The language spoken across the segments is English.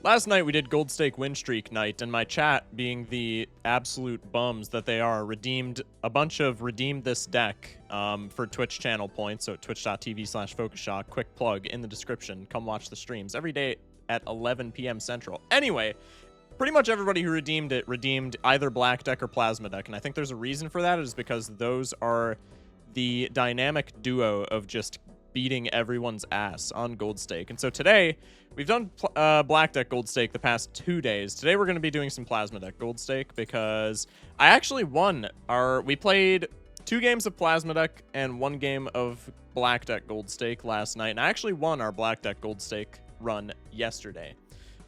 Last night we did gold stake win streak night, and my chat, being the absolute bums that they are, redeemed a bunch of redeemed this deck for Twitch channel points. So at twitch.tv/FocusShock, quick plug in the description. Come watch the streams every day at 11 p.m. Central. Anyway, pretty much everybody who redeemed it redeemed either black deck or plasma deck, and I think there's a reason for that. It is because those are the dynamic duo of just beating everyone's ass on gold stake. And so today we've done black deck gold stake the past 2 days. Today we're going to be doing some plasma deck gold stake because I actually won we played 2 games of plasma deck and 1 game of black deck gold stake last night, and I actually won our black deck gold stake run yesterday.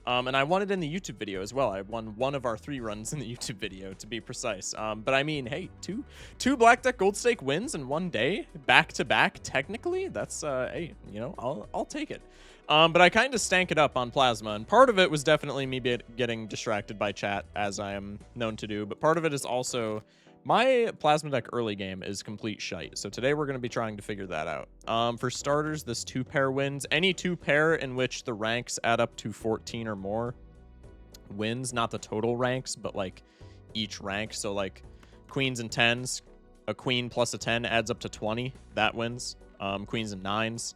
And I won it in the YouTube video as well. I won 1 of our 3 runs in the YouTube video, to be precise. But I mean, hey, two Black Deck Gold Stake wins in 1 day, back to back. Technically, that's hey, you know, I'll take it. But I kind of stank it up on Plasma, and part of it was definitely me getting distracted by chat, as I am known to do. But part of it is also my Plasma deck early game is complete shite, so today we're going to be trying to figure that out. For starters, this 2-pair wins. Any 2-pair in which the ranks add up to 14 or more wins, not the total ranks, but like each rank. So like queens and 10s, a queen plus a 10 adds up to 20, that wins. Queens and 9s.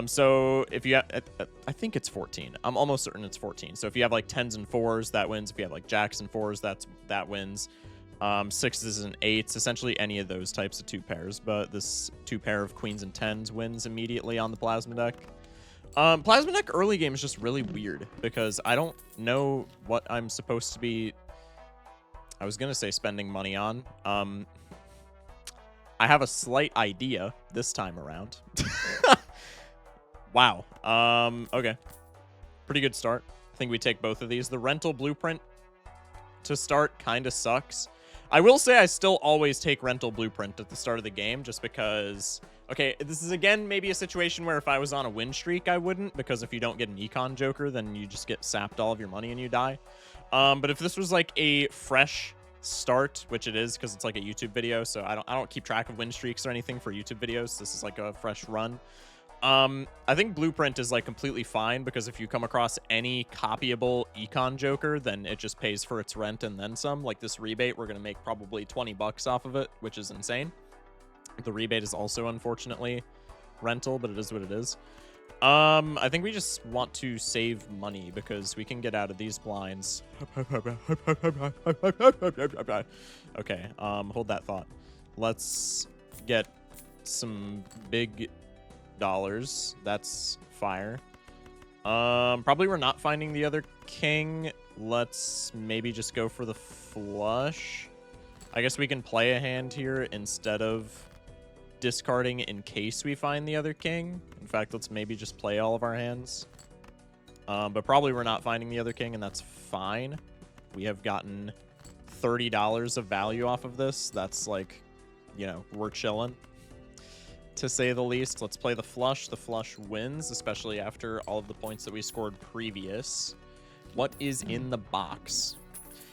So if you have, I think it's 14. I'm almost certain it's 14. So if you have like 10s and 4s, that wins. If you have like jacks and 4s, that wins. 6s and 8s, essentially any of those types of 2-pairs, but this 2-pair of queens and 10s wins immediately on the plasma deck. Plasma deck early game is just really weird because I don't know what I'm supposed to be, I was gonna say spending money on. I have a slight idea this time around. Wow. Okay. Pretty good start. I think we take both of these. The rental blueprint to start kind of sucks. I will say I still always take rental blueprint at the start of the game just because, okay, this is again maybe a situation where if I was on a win streak I wouldn't, because if you don't get an econ joker then you just get sapped all of your money and you die. But if this was like a fresh start, which it is because it's like a YouTube video, so I don't keep track of win streaks or anything for YouTube videos. This is like a fresh run. I think blueprint is like completely fine because if you come across any copyable econ joker, then it just pays for its rent and then some. Like this rebate, we're gonna make probably 20 bucks off of it, which is insane. The rebate is also unfortunately rental, but it is what it is. I think we just want to save money because we can get out of these blinds. Okay, hold that thought. Let's get some big dollars. That's fire. Probably we're not finding the other king. Let's maybe just go for the flush. I guess we can play a hand here instead of discarding in case we find the other king. In fact, let's maybe just play all of our hands. But probably we're not finding the other king, and that's fine. We have gotten $30 of value off of this. That's like, you know, we're chilling, to say the least. Let's play the flush. The flush wins, especially after all of the points that we scored previous. What is in the box?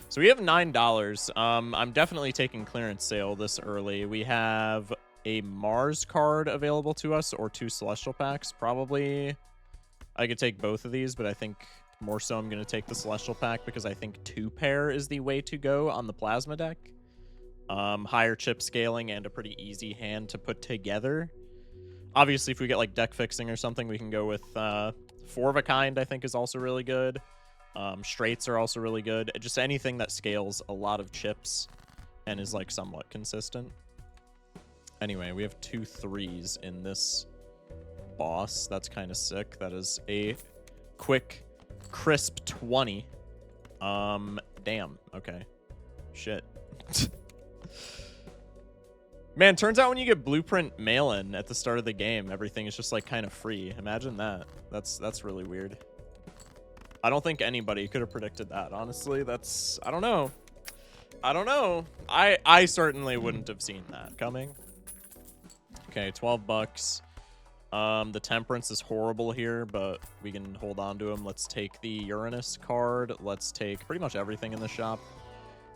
So we have $9. I'm definitely taking clearance sale this early. We have a Mars card available to us or 2 Celestial Packs. Probably I could take both of these, but I think more so I'm going to take the Celestial Pack because I think 2-pair is the way to go on the Plasma deck. Higher chip scaling and a pretty easy hand to put together. Obviously, if we get like deck fixing or something, we can go with 4 of a kind, I think is also really good. Straights are also really good. Just anything that scales a lot of chips and is like somewhat consistent. Anyway, we have 2 3s in this boss. That's kind of sick. That is a quick, crisp 20. Damn. Okay. Shit. Man, turns out when you get blueprint mail-in at the start of the game, everything is just like kind of free. Imagine that. That's really weird. I don't think anybody could have predicted that, honestly. That's, I don't know. I certainly wouldn't have seen that coming. Okay, 12 bucks. The Temperance is horrible here, but we can hold on to him. Let's take the Uranus card. Let's take pretty much everything in the shop.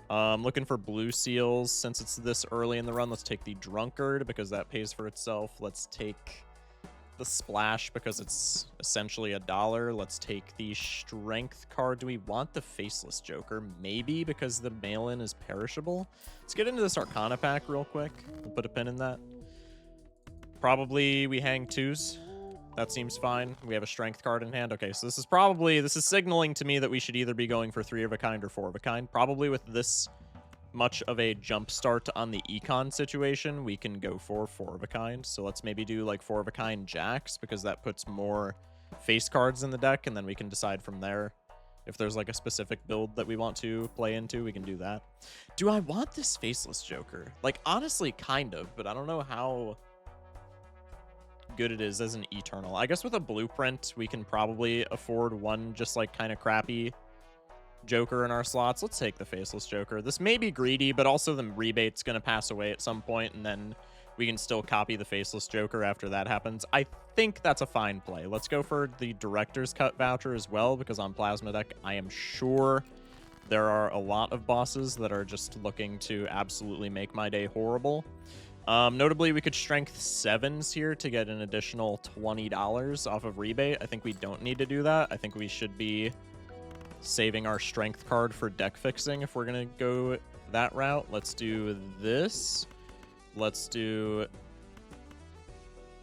Looking for blue seals. Since it's this early in the run, let's take the Drunkard because that pays for itself. Let's take the splash because it's essentially $1. Let's take the strength card. Do we want the faceless Joker? Maybe, because the mail-in is perishable. Let's get into this Arcana pack real quick. We'll put a pin in that. Probably we hang 2s. That seems fine. We have a strength card in hand. Okay, so this is signaling to me that we should either be going for 3 of a kind or 4 of a kind. Probably with this much of a jump start on the econ situation, we can go for 4 of a kind. So let's maybe do like 4 of a kind jacks, because that puts more face cards in the deck, and then we can decide from there if there's like a specific build that we want to play into. We can do that. Do I want this faceless Joker? Like, honestly, kind of, but I don't know how good it is as an Eternal. I guess with a blueprint, we can probably afford one just like kind of crappy Joker in our slots. Let's take the faceless Joker. This may be greedy, but also the rebate's going to pass away at some point, and then we can still copy the faceless Joker after that happens. I think that's a fine play. Let's go for the director's cut voucher as well, because on Plasma Deck, I am sure there are a lot of bosses that are just looking to absolutely make my day horrible. Notably, we could strength 7s here to get an additional $20 off of rebate. I think we don't need to do that. I think we should be saving our strength card for deck fixing if we're going to go that route. Let's do this. Let's do...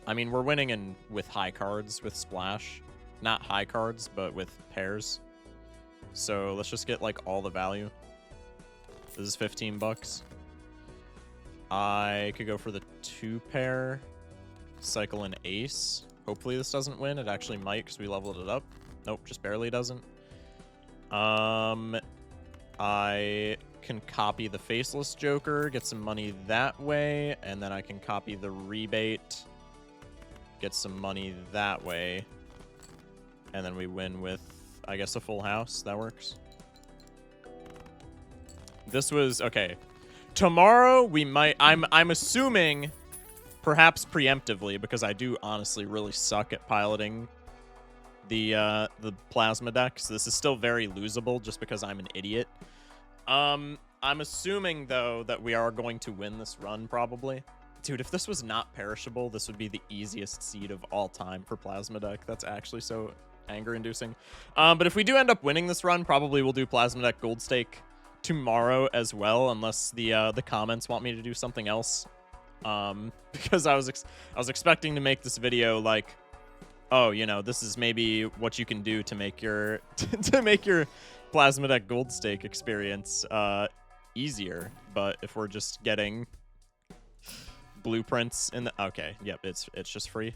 I mean, we're winning with high cards, with splash. Not high cards, but with pairs. So let's just get, like, all the value. This is 15 bucks. I could go for the 2-pair, cycle an ace. Hopefully this doesn't win. It actually might, because we leveled it up. Nope, just barely doesn't. I can copy the faceless Joker, get some money that way, and then I can copy the rebate, get some money that way, and then we win with, I guess, a full house. That works. This was okay. Tomorrow we might. I'm assuming, perhaps preemptively, because I do honestly really suck at piloting the plasma decks. This is still very losable just because I'm an idiot. I'm assuming though that we are going to win this run probably. Dude, if this was not perishable, this would be the easiest seed of all time for plasma deck. That's actually so anger inducing. But if we do end up winning this run, probably we'll do plasma deck gold stake tomorrow as well, unless the comments want me to do something else. Because I was expecting to make this video like, oh, you know, this is maybe what you can do to make your to make your plasma deck gold stake experience easier. But if we're just getting blueprints in the yep, it's just free.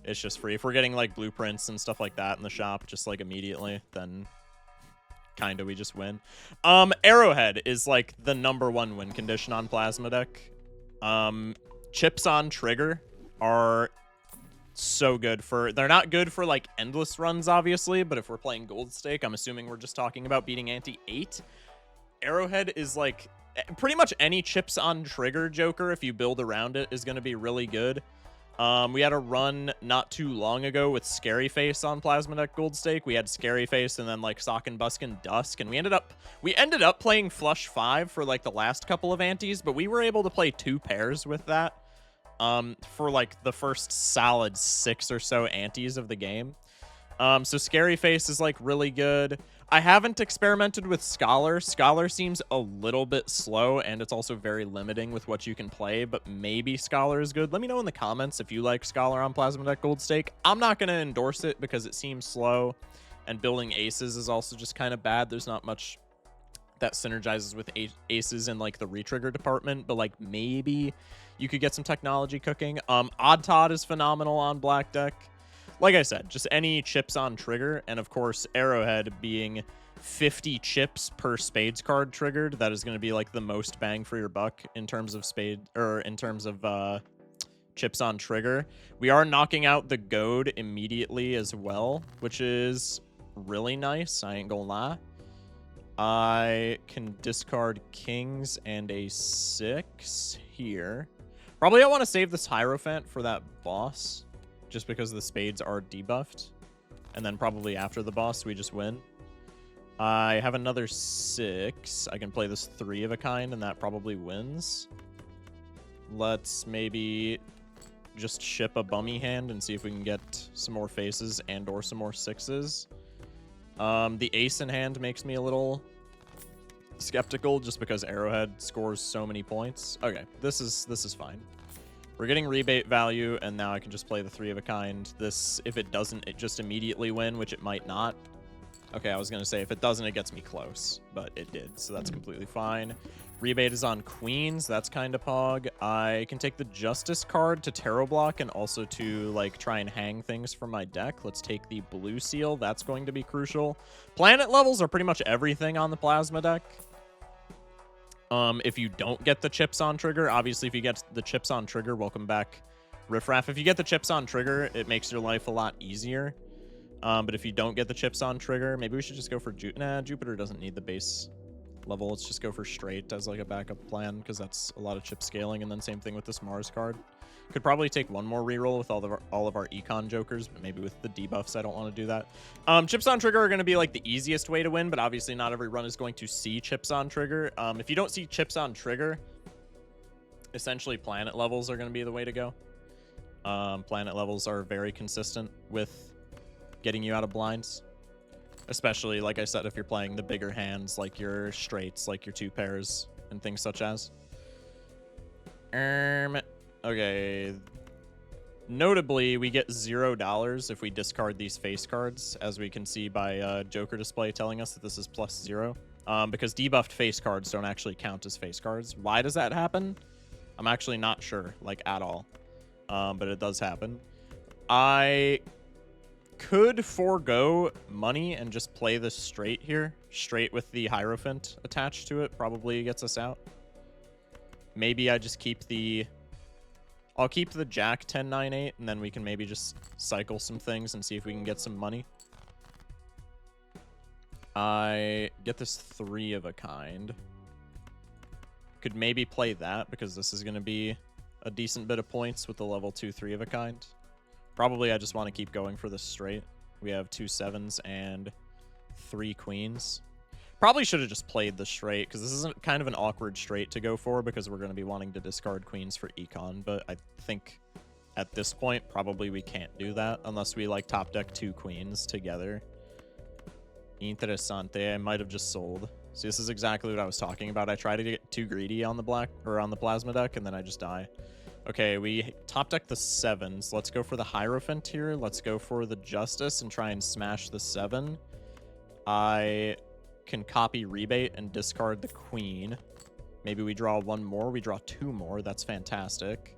It's just free. If we're getting like blueprints and stuff like that in the shop just like immediately, then kinda we just win. Arrowhead is like the #1 win condition on plasma deck. Chips on trigger are so good for, they're not good for like endless runs obviously, but if we're playing gold stake, I'm assuming we're just talking about beating ante 8. Arrowhead is like pretty much any chips on trigger Joker, if you build around it, is going to be really good. We had a run not too long ago with Scary Face on Plasma Deck Gold Stake. We had Scary Face and then like Sock and Busk and Dusk, and we ended up playing Flush 5 for like the last couple of antes, but we were able to play 2 pairs with that for like the first solid 6 or so antes of the game. So Scary Face is like really good. I haven't experimented with Scholar. Scholar seems a little bit slow, and it's also very limiting with what you can play, but maybe Scholar is good. Let me know in the comments if you like Scholar on Plasma Deck Gold Stake. I'm not going to endorse it because it seems slow, and building aces is also just kind of bad. There's not much that synergizes with aces in like the retrigger department, but like maybe you could get some technology cooking. Odd Todd is phenomenal on Black Deck. Like I said, just any chips on trigger, and of course Arrowhead being 50 chips per spades card triggered, that is going to be like the most bang for your buck in terms of chips on trigger. We are knocking out the goad immediately as well, which is really nice, I ain't gonna lie. I can discard kings and a 6 here. Probably I want to save this Hierophant for that boss, just because the spades are debuffed. And then probably after the boss, we just win. I have another 6. I can play this 3 of a kind, and that probably wins. Let's maybe just ship a bummy hand and see if we can get some more faces and or some more 6s. The ace in hand makes me a little skeptical just because Arrowhead scores so many points. Okay, this is fine. We're getting rebate value, and now I can just play the 3 of a kind. This, if it doesn't, it just immediately win, which it might not. Okay, I was going to say, if it doesn't, it gets me close, but it did, so that's completely fine. Rebate is on queens. That's kind of pog. I can take the Justice card to Tarot Block and also to, like, try and hang things from my deck. Let's take the blue seal. That's going to be crucial. Planet levels are pretty much everything on the Plasma deck. If you don't get the chips on trigger, obviously, if you get the chips on trigger, welcome back, Riffraff. If you get the chips on trigger, it makes your life a lot easier. But if you don't get the chips on trigger, maybe we should just go for Jupiter doesn't need the base level. Let's just go for straight as like a backup plan, because that's a lot of chip scaling. And then same thing with this Mars card. Could probably take one more reroll with all of our econ jokers, but maybe with the debuffs, I don't want to do that. Chips on trigger are going to be like the easiest way to win, but obviously not every run is going to see chips on trigger. If you don't see chips on trigger, essentially planet levels are going to be the way to go. Planet levels are very consistent with getting you out of blinds, especially, like I said, if you're playing the bigger hands, like your straights, like your 2 pairs, and things such as. Okay. Notably, we get $0 if we discard these face cards, as we can see by Joker display telling us that this is +0. Because debuffed face cards don't actually count as face cards. Why does that happen? I'm actually not sure, like, at all. But it does happen. I could forego money and just play this straight here. Straight with the Hierophant attached to it. Probably gets us out. Maybe I just keep the... I'll keep the Jack 10, 9, 8, and then we can maybe just cycle some things and see if we can get some money. I get this 3 of a kind. Could maybe play that, because this is going to be a decent bit of points with the level 2, 3 of a kind. Probably I just want to keep going for this straight. We have 2 7s and 3 queens. Probably should have just played the straight, because this is kind of an awkward straight to go for, because we're going to be wanting to discard queens for econ. But I think at this point, probably we can't do that unless we like top deck 2 queens together. Interessante. I might have just sold. See, this is exactly what I was talking about. I try to get too greedy on the black or on the plasma deck, and then I just die. Okay, we top deck the 7s. Let's go for the Hierophant here. Let's go for the Justice and try and smash the 7. I can copy rebate and discard the queen. Maybe we draw 1 more. We draw 2 more. That's fantastic.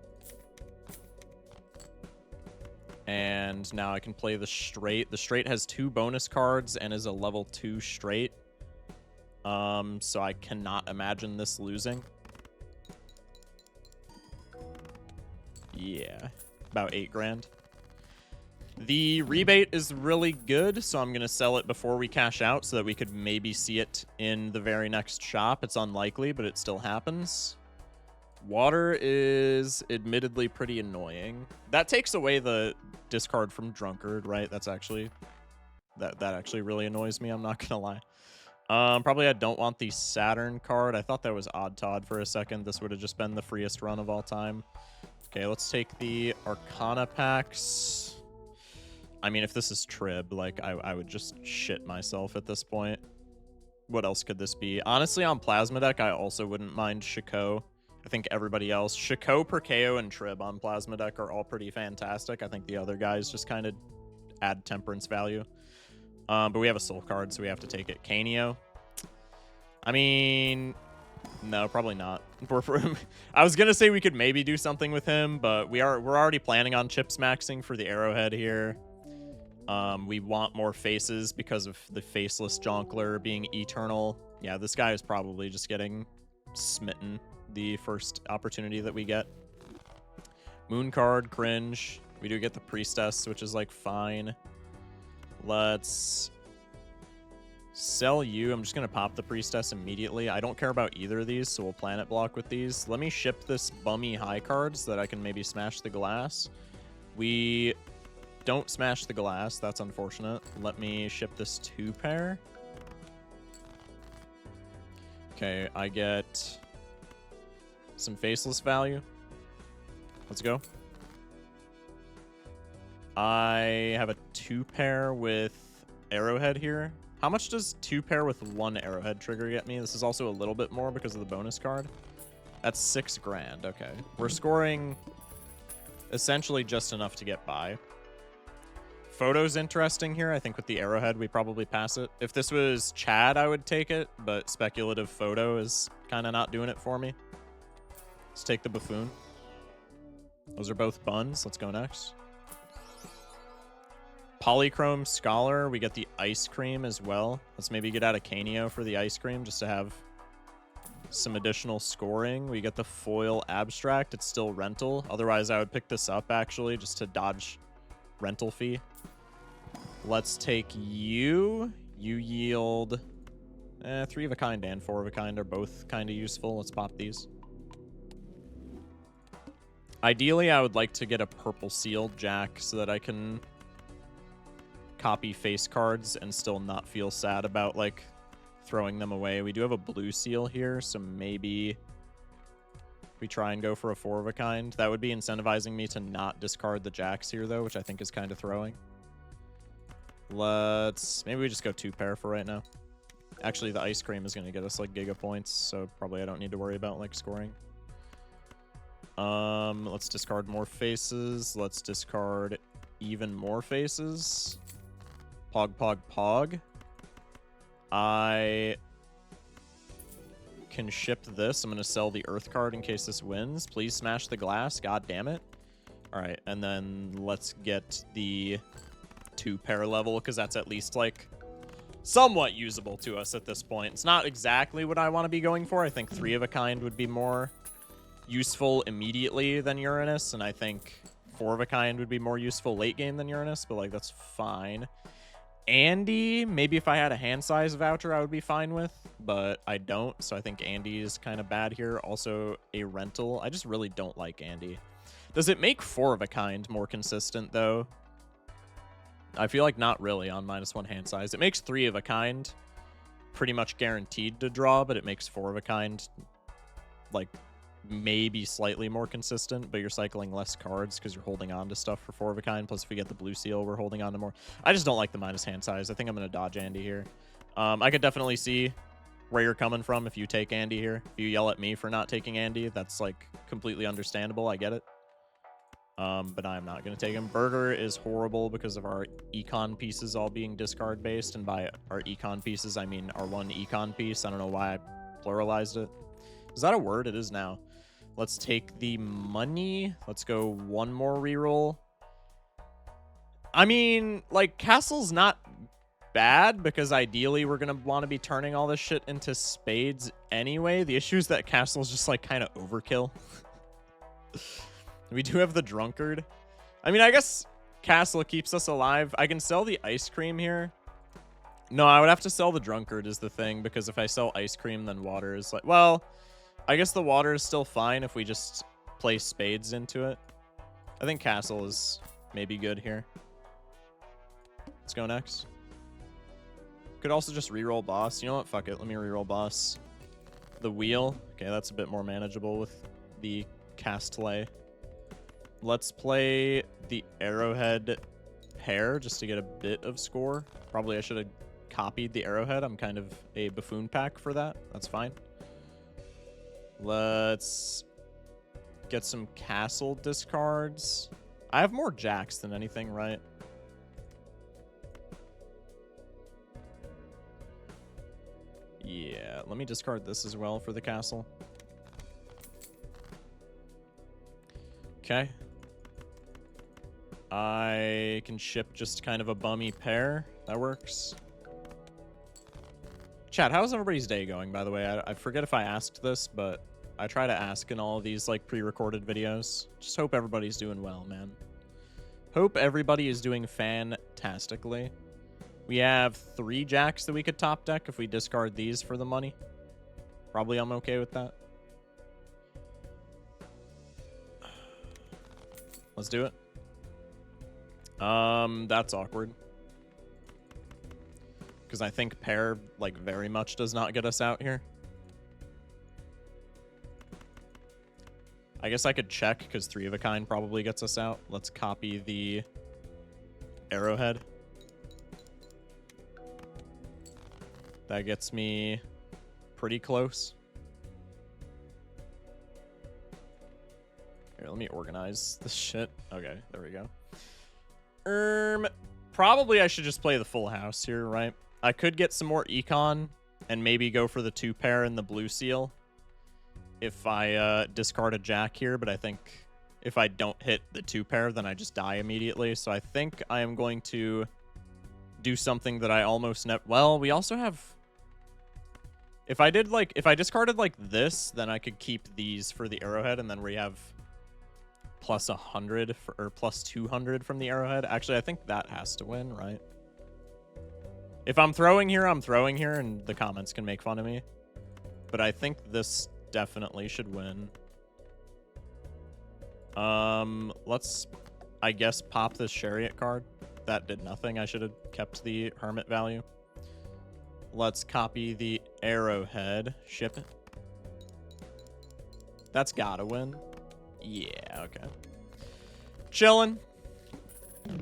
And now I can play the straight. The straight has 2 bonus cards and is a level 2 straight. So I cannot imagine this losing. Yeah, about 8 grand. The rebate is really good, so I'm going to sell it before we cash out so that we could maybe see it in the very next shop. It's unlikely, but it still happens. Water is admittedly pretty annoying. That takes away the discard from Drunkard, right? That's actually... That actually really annoys me, I'm not going to lie. Probably I don't want the Saturn card. I thought that was Odd Todd for a second. This would have just been the freest run of all time. Okay, let's take the Arcana packs. I mean, if this is Trib, like, I would just shit myself at this point. What else could this be? Honestly, on Plasma deck, I also wouldn't mind Shiko. I think everybody else... Shiko, Perkeo, and Trib on Plasma deck are all pretty fantastic. I think the other guys just kind of add temperance value. But we have a soul card, so we have to take it. Canio. I mean... No, probably not. I was going to say we could maybe do something with him, but we're already planning on chips maxing for the Arrowhead here. We want more faces because of the faceless Jonkler being eternal. Yeah, this guy is probably just getting smitten the first opportunity that we get. Moon card, cringe. We do get the Priestess, which is like fine. Let's sell you. I'm just going to pop the Priestess immediately. I don't care about either of these, so we'll planet block with these. Let me ship this bummy high card so that I can maybe smash the glass. We don't smash the glass. That's unfortunate. Let me ship this 2 pair. Okay, I get some faceless value. Let's go. I have a 2-pair with arrowhead here. How much does 2-pair with 1 arrowhead trigger get me? This is also a little bit more because of the bonus card. That's 6 grand. Okay. We're scoring essentially just enough to get by. Photo's interesting here. I think with the arrowhead, we probably pass it. If this was Chad, I would take it, but speculative photo is kind of not doing it for me. Let's take the buffoon. Those are both buns. Let's go next. Polychrome Scholar. We get the ice cream as well. Let's maybe get out a Canio for the ice cream just to have some additional scoring. We get the foil abstract. It's still rental. Otherwise, I would pick this up, actually, just to dodge rental fee. Let's take you. You yield 3 of a kind and 4 of a kind are both kind of useful. Let's pop these. Ideally, I would like to get a purple sealed jack so that I can copy face cards and still not feel sad about, like, throwing them away. We do have a blue seal here, so maybe we try and go for a 4 of a kind. That would be incentivizing me to not discard the jacks here, though, which I think is kind of throwing. Maybe we just go 2-pair for right now. Actually, the ice cream is going to get us, like, giga points, so probably I don't need to worry about, like, scoring. Let's discard more faces. Let's discard even more faces. Pog, pog, pog. I can ship this. I'm going to sell the earth card in case this wins. Please smash the glass. God damn it. All right, and then let's get the 2-pair level, because that's at least, like, somewhat usable to us at this point. It's not exactly what I want to be going for. I think 3 of a kind would be more useful immediately than Uranus, and I think 4 of a kind would be more useful late game than Uranus, but, like, that's fine. Andy, maybe if I had a hand size voucher, I would be fine with, but I don't, so I think Andy is kind of bad here. Also, a rental. I just really don't like Andy. Does it make 4 of a kind more consistent, though? I feel like not really on -1 hand size. It makes 3 of a kind pretty much guaranteed to draw, but it makes 4 of a kind, like, maybe slightly more consistent, but you're cycling less cards because you're holding on to stuff for 4 of a kind. Plus, if we get the blue seal, we're holding on to more. I just don't like the minus hand size. I think I'm going to dodge Andy here. I could definitely see where you're coming from if you take Andy here. If you yell at me for not taking Andy, that's, like, completely understandable. I get it. But I'm not going to take him. Burger is horrible because of our econ pieces all being discard based. And by our econ pieces, I mean our 1 econ piece. I don't know why I pluralized it. Is that a word? It is now. Let's take the money. Let's go 1 more reroll. I mean, like, Castle's not bad because ideally we're going to want to be turning all this shit into spades anyway. The issue is that Castle's just, like, kind of overkill. We do have the Drunkard. I mean, I guess Castle keeps us alive. I can sell the ice cream here. No, I would have to sell the Drunkard is the thing, because if I sell ice cream, then water is like... Well, I guess the water is still fine if we just play spades into it. I think Castle is maybe good here. Let's go next. Could also just reroll boss. You know what? Fuck it. Let me reroll boss. The wheel. Okay, that's a bit more manageable with the Castlay. Let's play the arrowhead pair just to get a bit of score. Probably I should have copied the arrowhead. I'm kind of a buffoon pack for that. That's fine. Let's get some castle discards. I have more jacks than anything, right? Yeah, let me discard this as well for the castle. Okay. I can ship just kind of a bummy pair. That works. Chat, how's everybody's day going, by the way? I forget if I asked this, but I try to ask in all of these, like, pre-recorded videos. Just hope everybody's doing well, man. Hope everybody is doing fantastically. We have 3 jacks that we could top deck if we discard these for the money. Probably I'm okay with that. Let's do it. That's awkward. Because I think pair, like, very much does not get us out here. I guess I could check, because 3 of a kind probably gets us out. Let's copy the Arrowhead. That gets me pretty close. Here, let me organize this shit. Okay, there we go. Probably I should just play the full house here, right? I could get some more econ and maybe go for the 2-pair and the blue seal if I discard a jack here, but I think if I don't hit the 2-pair, then I just die immediately. So I think I am going to do something that I almost never... Well, we also have... If I discarded like this, then I could keep these for the arrowhead, and then we have plus 100 or plus 200 from the arrowhead. Actually, I think that has to win, right? If I'm throwing here, I'm throwing here, and the comments can make fun of me. But I think this definitely should win. Let's, I guess, pop this chariot card. That did nothing. I should have kept the hermit value. Let's copy the arrowhead. Ship it. That's gotta win. Yeah, okay. Chillin'.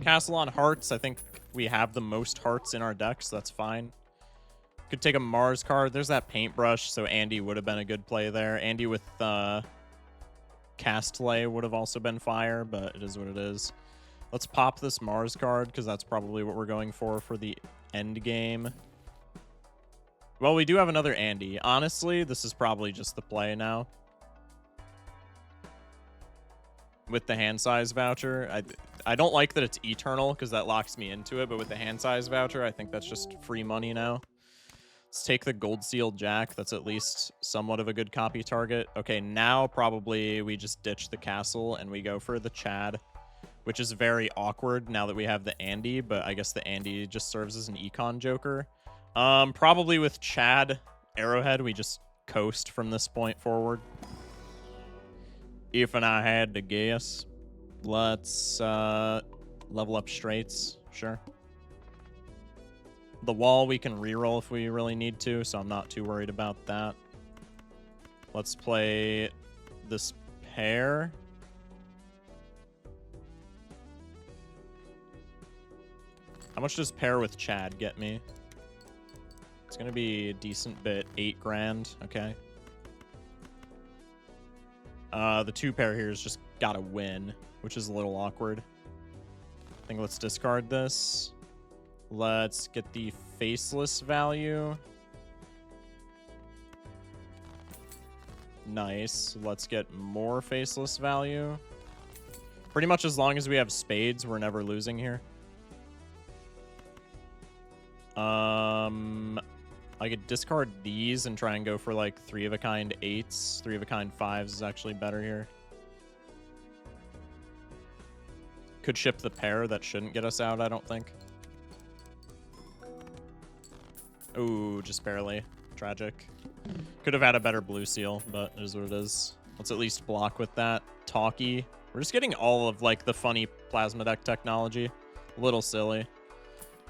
Castle on hearts. I think we have the most hearts in our deck, so that's fine. Could take a Mars card. There's that paintbrush, so Andy would have been a good play there. Andy with Castlay would have also been fire, but it is what it is. Let's pop this Mars card, because that's probably what we're going for the end game. Well, we do have another Andy. Honestly, this is probably just the play now. With the hand size voucher. I don't like that it's eternal, because that locks me into it, but with the hand size voucher, I think that's just free money now. Let's take the gold sealed jack. That's at least somewhat of a good copy target. Okay, now probably we just ditch the castle and we go for the Chad, which is very awkward now that we have the Andy, but I guess the Andy just serves as an econ joker. Probably with Chad Arrowhead, we just coast from this point forward. If I had to guess. Let's level up straights. Sure. The wall we can reroll if we really need to, so I'm not too worried about that. Let's play this pair. How much does pair with Chad get me? It's gonna be a decent bit. 8 grand. Okay. The 2-pair here is just gotta win, which is a little awkward. I think let's discard this. Let's get the faceless value. Nice. Let's get more faceless value. Pretty much as long as we have spades, we're never losing here. I could discard these and try and go for like 3-of-a-kind 8s. 3-of-a-kind 5s is actually better here. Could ship the pair. That shouldn't get us out, I don't think. Ooh, just barely. Tragic. Could have had a better blue seal, but it is what it is. Let's at least block with that. Talkie. We're just getting all of like the funny plasma deck technology. A little silly.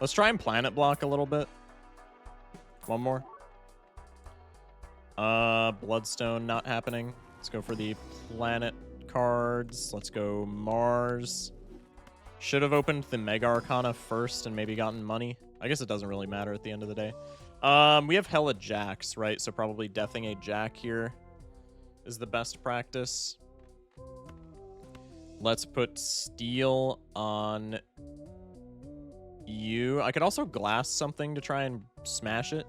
Let's try and planet block a little bit. One more. Bloodstone not happening. Let's go for the planet cards. Let's go Mars. Should have opened the Mega Arcana first and maybe gotten money. I guess it doesn't really matter at the end of the day. We have hella jacks, right? So probably deathing a jack here is the best practice. Let's put steel on you. I could also glass something to try and smash it.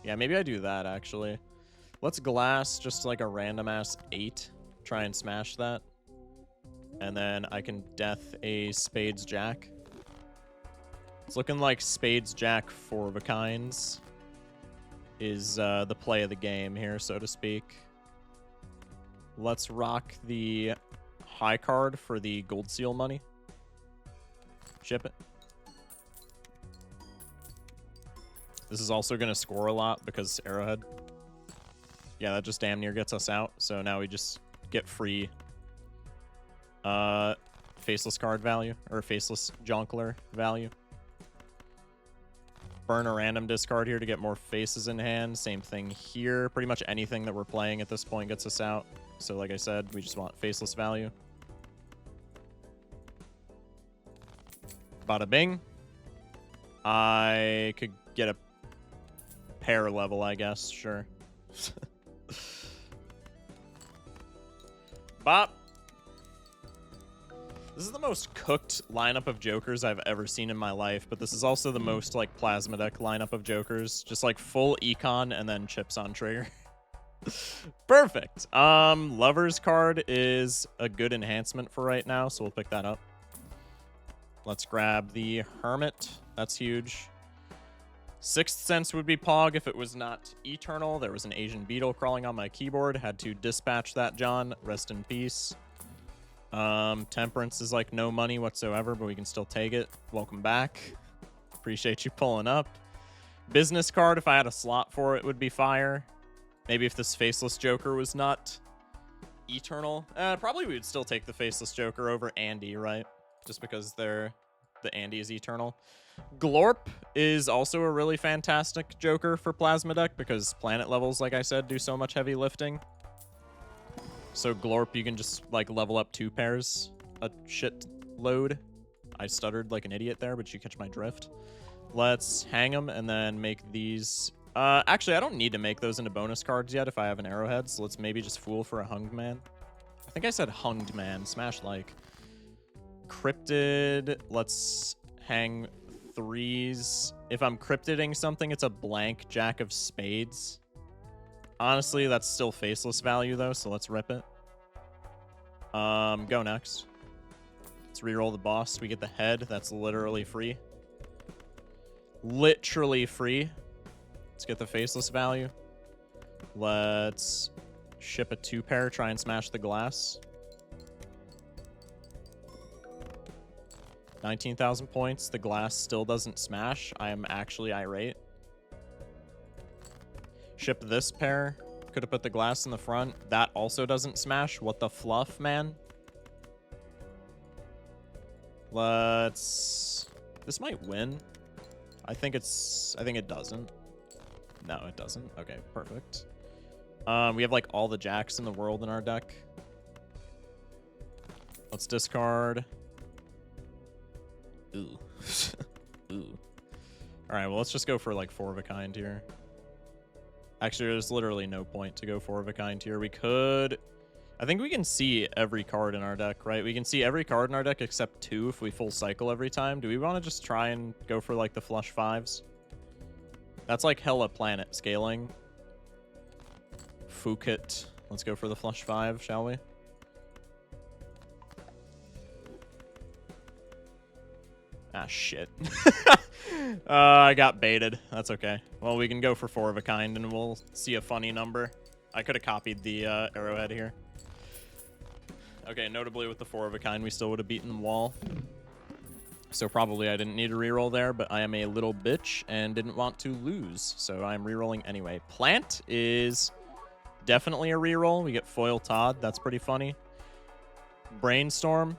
Yeah, maybe I do that, actually. Let's glass just like a random ass 8. Try and smash that. And then I can death a spades jack. It's looking like spades jack 4-of-a-kinds is the play of the game here, so to speak. Let's rock the high card for the gold seal money. Ship it. This is also going to score a lot because Arrowhead. Yeah, that just damn near gets us out. So now we just get free faceless card value, or faceless jonkler value. Burn a random discard here to get more faces in hand. Same thing here. Pretty much anything that we're playing at this point gets us out. So like I said, we just want faceless value. Bada bing. I could get a pair level, I guess. Sure. Bop. This is the most cooked lineup of Jokers I've ever seen in my life, but this is also the most, like, Plasma Deck lineup of Jokers. Just, like, full econ and then chips on trigger. Perfect. Lover's card is a good enhancement for right now, so we'll pick that up. Let's grab the Hermit. That's huge. Sixth Sense would be Pog if it was not Eternal. There was an Asian beetle crawling on my keyboard. Had to dispatch that, John. Rest in peace. Temperance is like no money whatsoever, but we can still take it. Welcome back. Appreciate you pulling up. Business card, if I had a slot for it, would be fire. Maybe if this Faceless Joker was not Eternal. Probably we would still take the Faceless Joker over Andy, right? Just because the Andy is Eternal. Glorp is also a really fantastic Joker for Plasma Deck because planet levels, like I said, do so much heavy lifting. So Glorp, you can just like level up 2 pairs a shit load. I stuttered like an idiot there, but you catch my drift. Let's hang them and then make these. Actually, I don't need to make those into bonus cards yet if I have an arrowhead, so let's maybe just fool for a hunged man. I think I said hunged man. Smash like. Cryptid. Let's hang 3s. If I'm cryptiding something, it's a blank Jack of Spades. Honestly, that's still faceless value, though, so let's rip it. Go next. Let's reroll the boss. We get the head. That's literally free. Literally free. Let's get the faceless value. Let's ship a 2-pair, try and smash the glass. 19,000 points. The glass still doesn't smash. I am actually irate. Ship this pair. Could have put the glass in the front. That also doesn't smash. What the fluff, man? Let's... This might win. I think it doesn't. No, it doesn't. Okay, perfect. We have like all the jacks in the world in our deck. Let's discard. Ooh. Ooh. Alright, well, let's just go for like 4 of a kind here. Actually, there's literally no point to go 4 of a kind here. We could... I think we can see every card in our deck, right? We can see every card in our deck except 2 if we full cycle every time. Do we want to just try and go for like the flush 5s? That's like hella planet scaling. Fukit. Let's go for the flush 5, shall we? Ah, shit. I got baited. That's okay. Well, we can go for 4 of a kind, and we'll see a funny number. I could have copied the arrowhead here. Okay, notably with the 4 of a kind, we still would have beaten the wall. So probably I didn't need to reroll there, but I am a little bitch and didn't want to lose. So I'm rerolling anyway. Plant is definitely a reroll. We get Foil Todd. That's pretty funny. Brainstorm.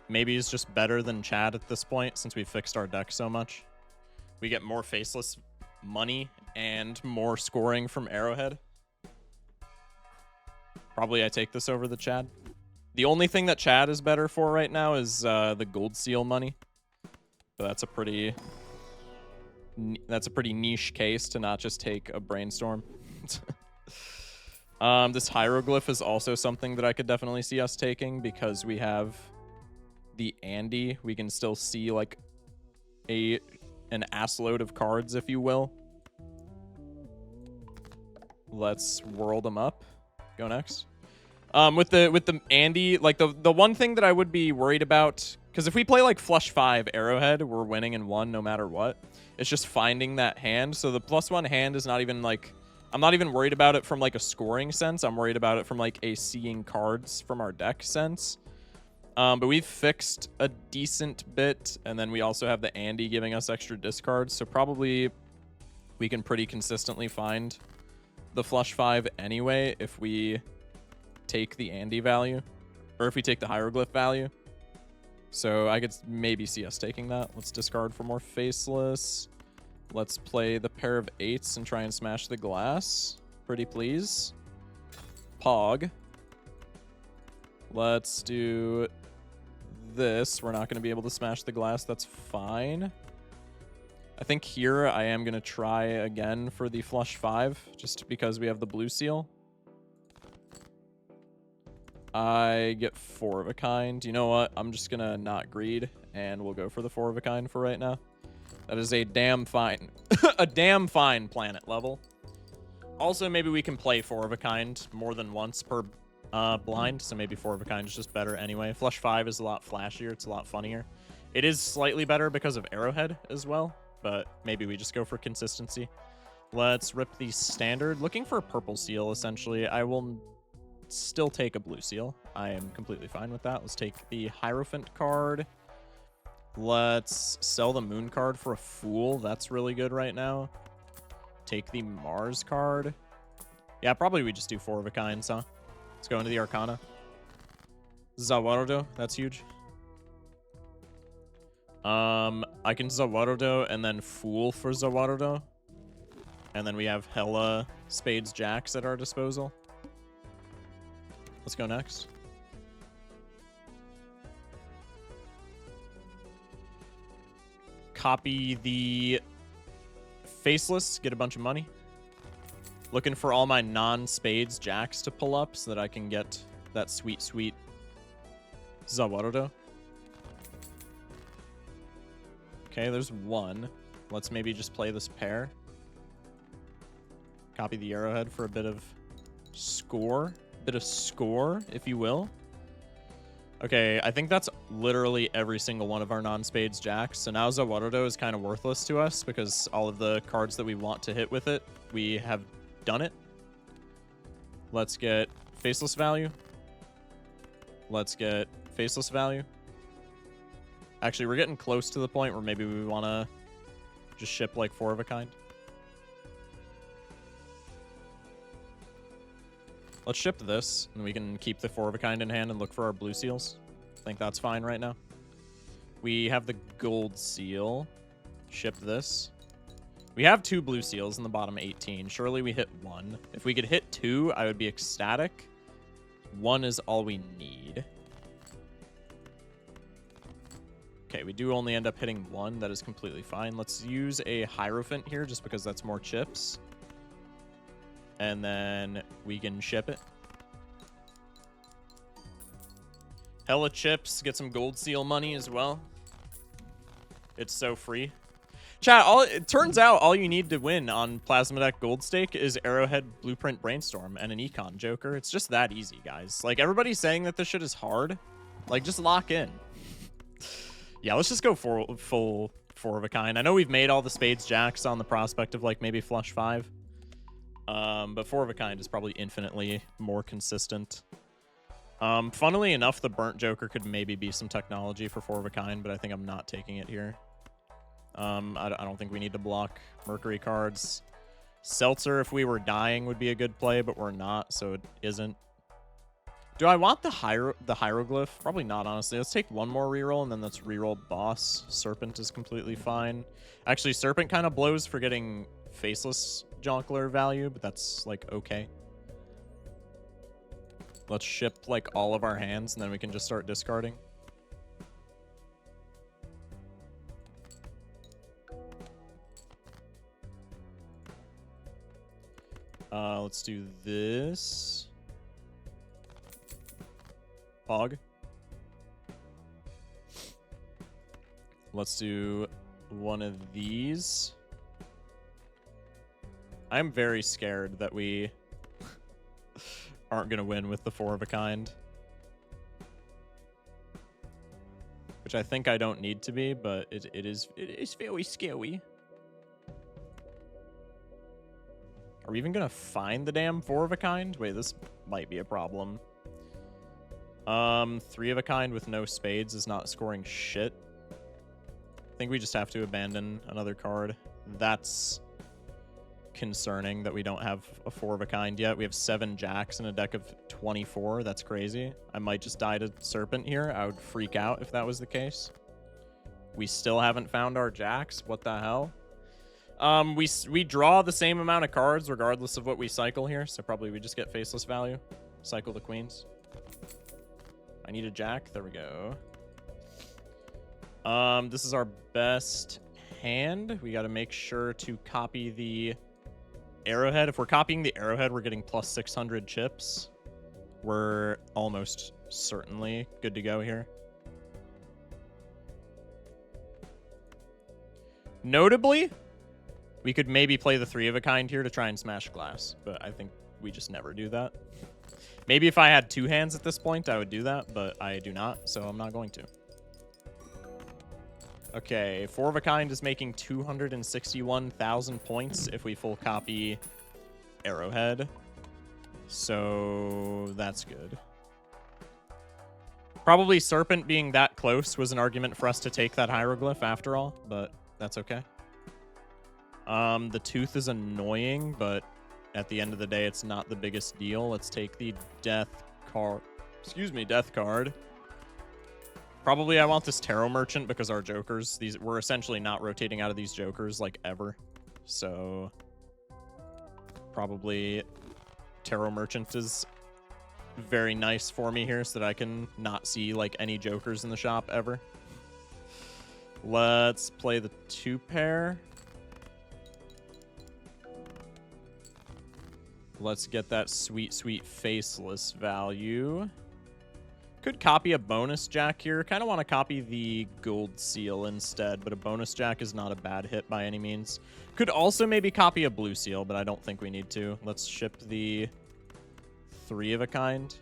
Maybe he's just better than Chad at this point since we fixed our deck so much. We get more faceless money and more scoring from Arrowhead. Probably I take this over the Chad. The only thing that Chad is better for right now is the Gold Seal money. But that's a pretty niche case to not just take a Brainstorm. This Hieroglyph is also something that I could definitely see us taking because we have the Andy. We can still see like an assload of cards, if you will. Let's whirl them up. Go next. With the Andy, like the one thing that I would be worried about, because if we play like flush 5 Arrowhead, we're winning in 1 no matter what. It's just finding that hand. So the +1 hand is not even like, I'm not even worried about it from like a scoring sense. I'm worried about it from like a seeing cards from our deck sense. But we've fixed a decent bit, and then we also have the Andy giving us extra discards, so probably we can pretty consistently find the flush 5 anyway if we take the Andy value, or if we take the Hieroglyph value. So I could maybe see us taking that. Let's discard for more faceless. Let's play the pair of 8s and try and smash the glass. Pretty please. Pog. Let's do this. We're not going to be able to smash the glass. That's fine. I think here I am going to try again for the flush 5, just because we have the blue seal. I get 4 of a kind. You know what? I'm just going to not greed, and we'll go for the 4 of a kind for right now. That is a damn fine, a damn fine planet level. Also, maybe we can play 4 of a kind more than once per blind, so maybe 4 of a kind is just better anyway. Flush 5 is a lot flashier. It's a lot funnier. It is slightly better because of Arrowhead as well, but maybe we just go for consistency. Let's rip the standard. Looking for a purple seal, essentially. I will still take a blue seal. I am completely fine with that. Let's take the Hierophant card. Let's sell the Moon card for a Fool. That's really good right now. Take the Mars card. Yeah, probably we just do 4 of a kind, huh? Let's go into the Arcana. Zawarudo, that's huge. I can Zawarudo and then Fool for Zawarudo. And then we have hella Spades Jacks at our disposal. Let's go next. Copy the Faceless, get a bunch of money. Looking for all my non-Spades Jacks to pull up so that I can get that sweet, sweet Zawarudo. Okay, there's 1. Let's maybe just play this pair. Copy the Arrowhead for a bit of score. Bit of score, if you will. Okay, I think that's literally every single one of our non-Spades Jacks. So now Zawarudo is kind of worthless to us because all of the cards that we want to hit with it, we have done it. Let's get Faceless value. Let's get Faceless value. Actually, we're getting close to the point where maybe we want to just ship like 4 of a kind. Let's ship this, and we can keep the 4 of a kind in hand and look for our blue seals. I think that's fine right now. We have the gold seal. Ship this. We have 2 blue seals in the bottom 18. Surely we hit 1. If we could hit 2, I would be ecstatic. 1 is all we need. Okay, we do only end up hitting 1. That is completely fine. Let's use a Hierophant here just because that's more chips. And then we can ship it. Hella chips. Get some gold seal money as well. It's so free. Chat, it turns out all you need to win on Plasma Deck Gold Stake is Arrowhead, Blueprint, Brainstorm, and an Econ Joker. It's just that easy, guys. Like, everybody's saying that this shit is hard. Like, just lock in. Yeah, let's just go for full 4 of a kind. I know we've made all the Spades Jacks on the prospect of, like, maybe Flush 5. But 4 of a kind is probably infinitely more consistent. Funnily enough, the Burnt Joker could maybe be some technology for 4 of a kind, but I think I'm not taking it here. I don't think we need to block Mercury cards. Seltzer, if we were dying, would be a good play, but we're not, so it isn't. Do I want the Hieroglyph? Probably not, honestly. Let's take 1 more reroll, and then let's reroll Boss. Serpent is completely fine. Actually, Serpent kind of blows for getting Faceless Jongleur value, but that's, like, okay. Let's ship, like, all of our hands, and then we can just start discarding. Let's do this. Pog. Let's do one of these. I'm very scared that we aren't going to win with the 4 of a kind. Which I think I don't need to be, but it is very scary. Are we even going to find the damn 4 of a kind? Wait, this might be a problem. 3 of a kind with no spades is not scoring shit. I think we just have to abandon another card. That's concerning that we don't have a 4 of a kind yet. We have 7 jacks in a deck of 24. That's crazy. I might just die to Serpent here. I would freak out if that was the case. We still haven't found our jacks. What the hell? We draw the same amount of cards regardless of what we cycle here, so probably we just get Faceless value. Cycle the queens. I need a jack. There we go. This is our best hand. We got to make sure to copy the arrowhead. If we're copying the arrowhead, we're getting plus 600 chips. We're almost certainly good to go here. Notably, we could maybe play the 3 of a kind here to try and smash glass, but I think we just never do that. Maybe if I had 2 hands at this point, I would do that, but I do not, so I'm not going to. Okay, 4 of a kind is making 261,000 points if we full copy arrowhead. So that's good. Probably serpent being that close was an argument for us to take that hieroglyph after all, but that's okay. The tooth is annoying, but at the end of the day, it's not the biggest deal. Let's take the death card. Excuse me, death card. Probably I want this tarot merchant because our jokers, we're essentially not rotating out of these jokers like ever. So probably tarot merchant is very nice for me here so that I can not see like any jokers in the shop ever. Let's play the 2 pair. Let's get that sweet, sweet faceless value. Could copy a bonus jack here. Kind of want to copy the gold seal instead, but a bonus jack is not a bad hit by any means. Could also maybe copy a blue seal, but I don't think we need to. Let's ship the 3 of a kind.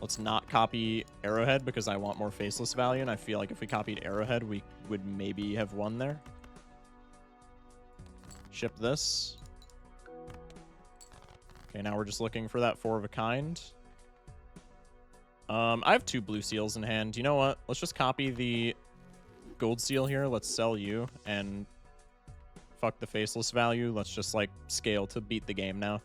Let's not copy arrowhead because I want more faceless value, and I feel like if we copied arrowhead, we would maybe have won there. Ship this. Okay, now we're just looking for that 4 of a kind. I have 2 blue seals in hand. You know what? Let's just copy the gold seal here. Let's sell you and fuck the faceless value. Let's just like scale to beat the game now.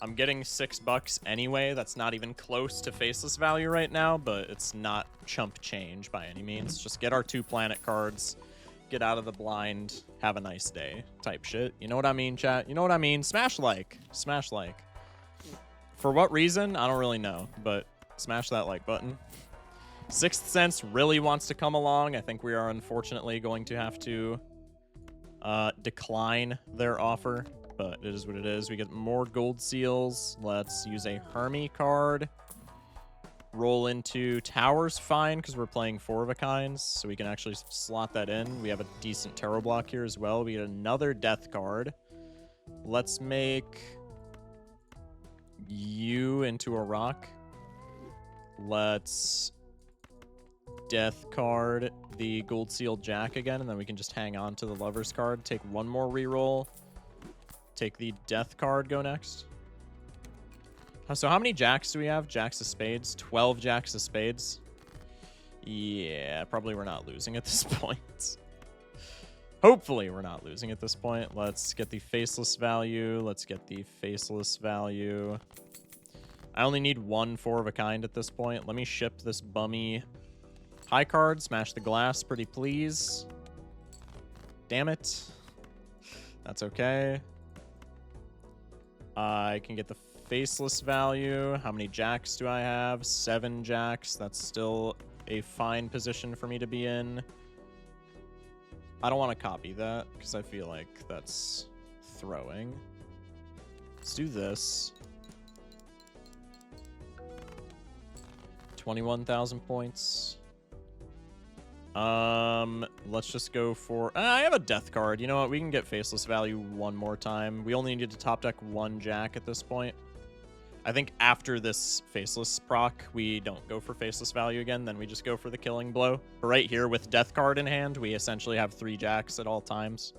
I'm getting $6 anyway. That's not even close to faceless value right now, but it's not chump change by any means. Just get our 2 planet cards, get out of the blind, have a nice day type shit. You know what I mean, chat? You know what I mean? Smash like. Smash like. For what reason? I don't really know, but smash that like button. Sixth Sense really wants to come along. I think we are unfortunately going to have to decline their offer, but it is what it is. We get more gold seals. Let's use a Hermie card. Roll into Towers, fine, because we're playing 4 of a kinds, so we can actually slot that in. We have a decent tarot block here as well. We get another death card. Let's make you into a rock. Let's death card the gold seal jack again, and then we can just hang on to the lover's card. Take 1 more reroll. Take the death card, go next. So how many jacks do we have? Jacks of spades? 12 jacks of spades. Yeah, probably we're not losing at this point. Hopefully we're not losing at this point. Let's get the faceless value. Let's get the faceless value. I only need 1 4 of a kind at this point. Let me ship this bummy high card. Smash the glass, pretty please. Damn it. That's okay. I can get the faceless value. How many jacks do I have? 7 jacks. That's still a fine position for me to be in. I don't want to copy that because I feel like that's throwing. Let's do this. 21,000 points. Let's just go for... I have a death card. You know what? We can get faceless value 1 more time. We only needed to top deck 1 jack at this point. I think after this faceless proc, we don't go for faceless value again. Then we just go for the killing blow. But right here with death card in hand, we essentially have 3 jacks at all times.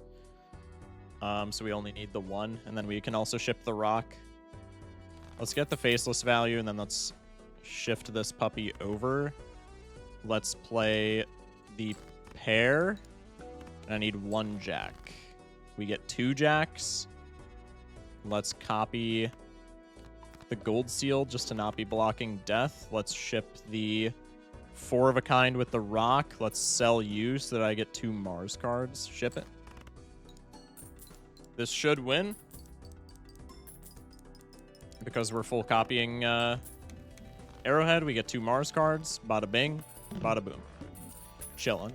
So we only need the 1. And then we can also ship the rock. Let's get the faceless value, and then let's shift this puppy over. Let's play the pair. And I need 1 jack. We get 2 jacks. Let's copy the gold seal just to not be blocking death. Let's ship the 4 of a kind with the rock. Let's sell you so that I get 2 Mars cards. Ship it. This should win. Because we're full copying Arrowhead, we get 2 Mars cards. Bada bing, bada boom. Chillin'.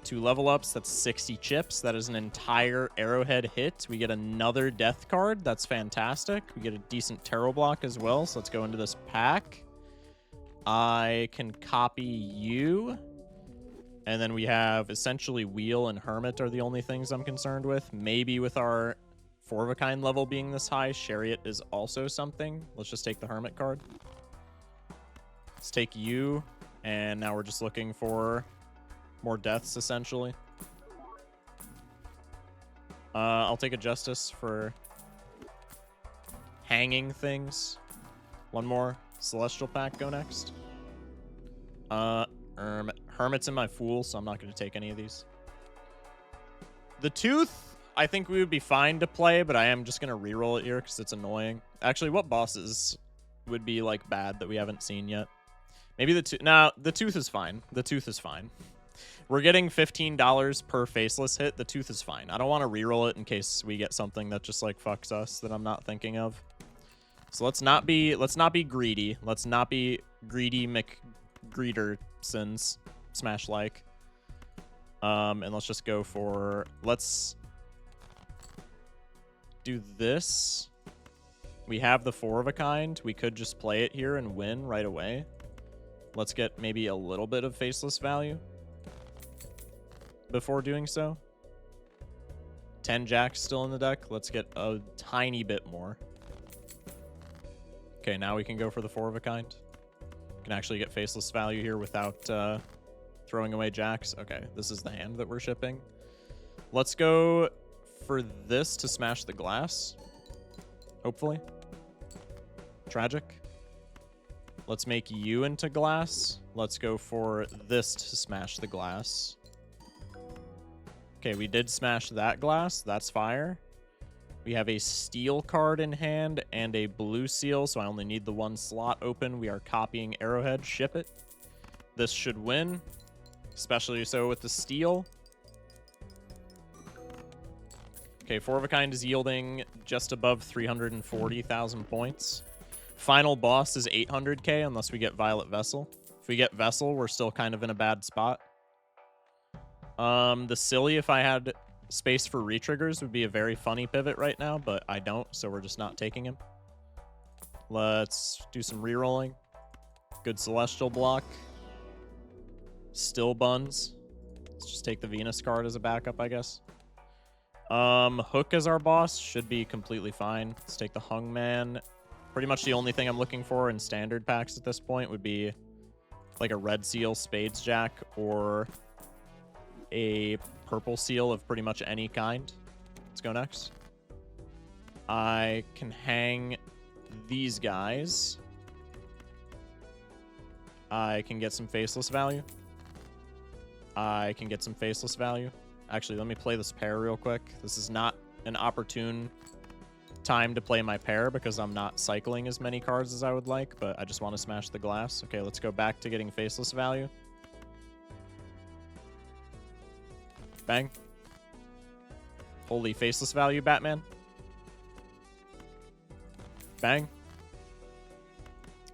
2 level ups, that's 60 chips. That is an entire Arrowhead hit. We get another death card. That's fantastic. We get a decent tarot block as well. So let's go into this pack. I can copy you. And then we have essentially Wheel and Hermit are the only things I'm concerned with. Maybe with our 4 of a kind level being this high, Chariot is also something. Let's just take the Hermit card. Let's take you. And now we're just looking for more deaths, essentially. I'll take a Justice for hanging things. One more. Celestial pack, go next. Hermit's in my Fool, so I'm not going to take any of these. The Tooth, I think we would be fine to play, but I am just going to reroll it here because it's annoying. Actually, what bosses would be, like, bad that we haven't seen yet? Maybe the Tooth. Nah, the Tooth is fine. The Tooth is fine. We're getting $15 per Faceless hit. The Tooth is fine. I don't want to reroll it in case we get something that just, like, fucks us that I'm not thinking of. So let's not be greedy. Let's not be greedy McGreedersons. Smash like. And let's just go for, let's do this. We have the 4 of a kind. We could just play it here and win right away. Let's get maybe a little bit of Faceless value before doing so. 10 Jacks still in the deck. Let's get a tiny bit more. Okay, now we can go for the 4 of a kind. Can actually get Faceless value here without throwing away Jacks. Okay, this is the hand that we're shipping. Let's go for this to smash the glass. Hopefully. Tragic. Let's make you into glass. Let's go for this to smash the glass. Okay, we did smash that glass. That's fire. We have a steel card in hand and a blue seal, so I only need the 1 slot open. We are copying Arrowhead. Ship it. This should win, especially so with the steel. Okay, 4 of a kind is yielding just above 340,000 points. Final boss is 800k unless we get Violet Vessel. If we get Vessel, we're still kind of in a bad spot. The Silly, if I had space for retriggers, would be a very funny pivot right now, but I don't, so we're just not taking him. Let's do some rerolling. Good Celestial block. Still buns. Let's just take the Venus card as a backup, I guess. Hook as our boss should be completely fine. Let's take the Hungman. Pretty much the only thing I'm looking for in standard packs at this point would be like a red seal Spades Jack or a purple seal of pretty much any kind. Let's go next. I can hang these guys. I can get some Faceless value. I can get some Faceless value. Actually, let me play this pair real quick. This is not an opportune time to play my pair because I'm not cycling as many cards as I would like, but I just want to smash the glass. Okay, let's go back to getting Faceless value. Bang. Holy Faceless value, Batman. Bang.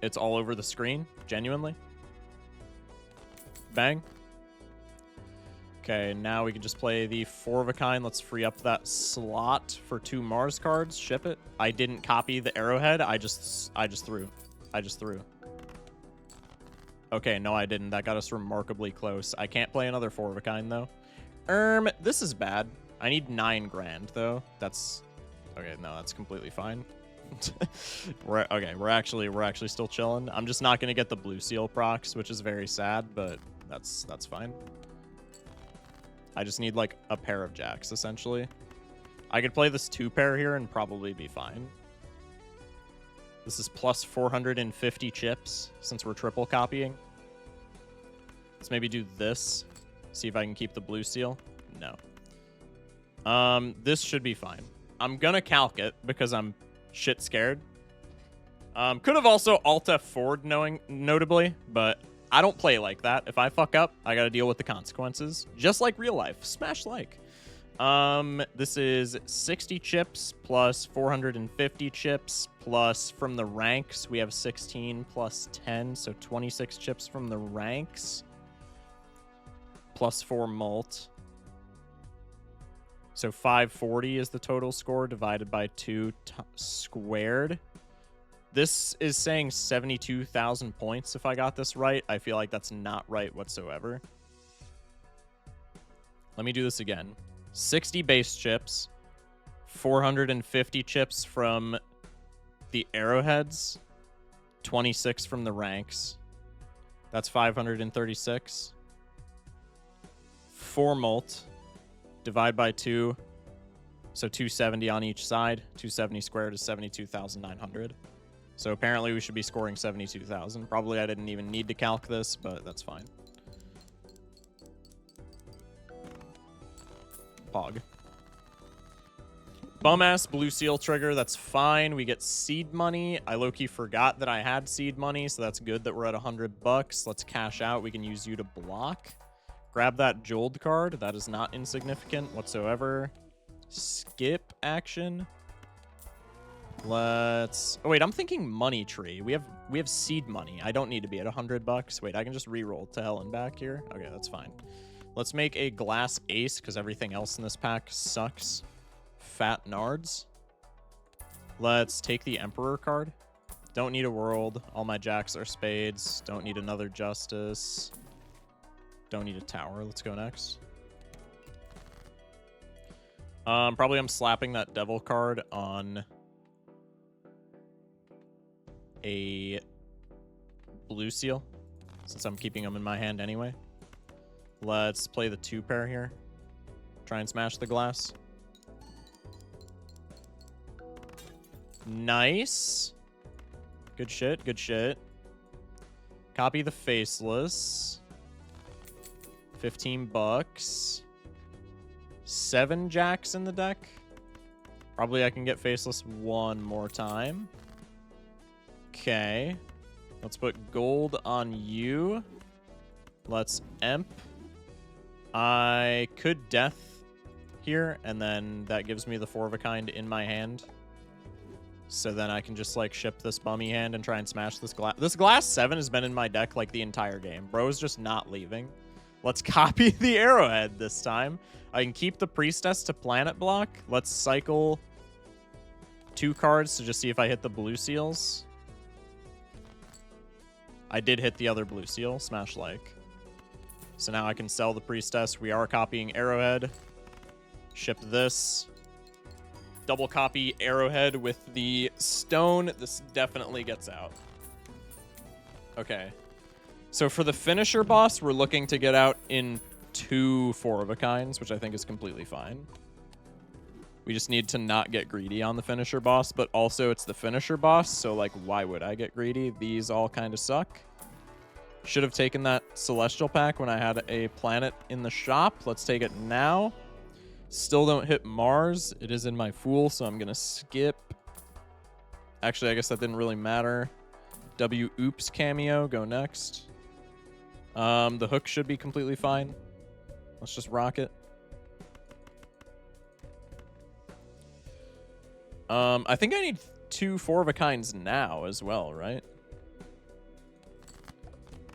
It's all over the screen, genuinely. Bang. Okay, now we can just play the 4 of a kind. Let's free up that slot for 2 Mars cards. Ship it. I didn't copy the Arrowhead. I just threw. Okay, no, I didn't. That got us remarkably close. I can't play another 4 of a kind though. This is bad. I need 9 grand though. That's okay. No, that's completely fine. We're actually still chilling. I'm just not gonna get the blue seal procs, which is very sad, but that's fine. I just need like a pair of Jacks essentially. I could play this 2 pair here and probably be fine. This is plus 450 chips since we're triple copying. Let's maybe do this. See if I can keep the blue seal. No. This should be fine. I'm gonna calc it because I'm shit scared. Could have also Alt F4'd notably, but I don't play like that. If I fuck up, I gotta deal with the consequences. Just like real life. Smash like. This is 60 chips plus 450 chips plus from the ranks. We have 16 plus 10, so 26 chips from the ranks plus 4 malt. So 540 is the total score divided by 2 squared. This is saying 72,000 points if I got this right. I feel like that's not right whatsoever. Let me do this again. 60 base chips, 450 chips from the arrowheads, 26 from the ranks. That's 536. 4 malt, divide by 2, so 270 on each side. 270 squared is 72,900. So apparently we should be scoring 72,000. Probably I didn't even need to calc this, but that's fine. Pog. Bum-ass blue seal trigger, that's fine. We get seed money. I low-key forgot that I had seed money, so that's good that we're at $100. Let's cash out. We can use you to block. Grab that Jold card. That is not insignificant whatsoever. Skip action. Let's... Oh, wait, I'm thinking money tree. We have seed money. I don't need to be at $100. Wait, I can just re-roll to hell and back here. Okay, that's fine. Let's make a glass ace, because everything else in this pack sucks. Fat nards. Let's take the Emperor card. Don't need a world. All my jacks are spades. Don't need another justice. Don't need a tower. Let's go next. Probably I'm slapping that devil card on a blue seal, since I'm keeping them in my hand anyway. Let's play the 2 pair here. Try and smash the glass. Nice. Good shit, good shit. Copy the faceless. 15 bucks. 7 jacks in the deck. Probably I can get faceless one more time. Okay. Let's put gold on you. Let's emp. I could death here, and then that gives me the 4 of a kind in my hand. So then I can just, like, ship this bummy hand and try and smash this glass. This glass 7 has been in my deck, like, the entire game. Bro's just not leaving. Let's copy the arrowhead this time. I can keep the priestess to planet block. Let's cycle 2 cards to just see if I hit the blue seals. I did hit the other blue seal, smash like. So now I can sell the priestess. We are copying arrowhead. Ship this. Double copy arrowhead with the stone. This definitely gets out. Okay. So for the finisher boss, we're looking to get out in 2 4 of a kinds, which I think is completely fine. We just need to not get greedy on the finisher boss, but also it's the finisher boss, so like why would I get greedy? These all kind of suck. Should have taken that celestial pack when I had a planet in the shop. Let's take it now. Still don't hit Mars. It is in my Fool, so I'm gonna skip. Actually, I guess that didn't really matter. W oops cameo, go next. The hook should be completely fine. Let's just rock it. I think I need 2 4 of a kinds now as well, right?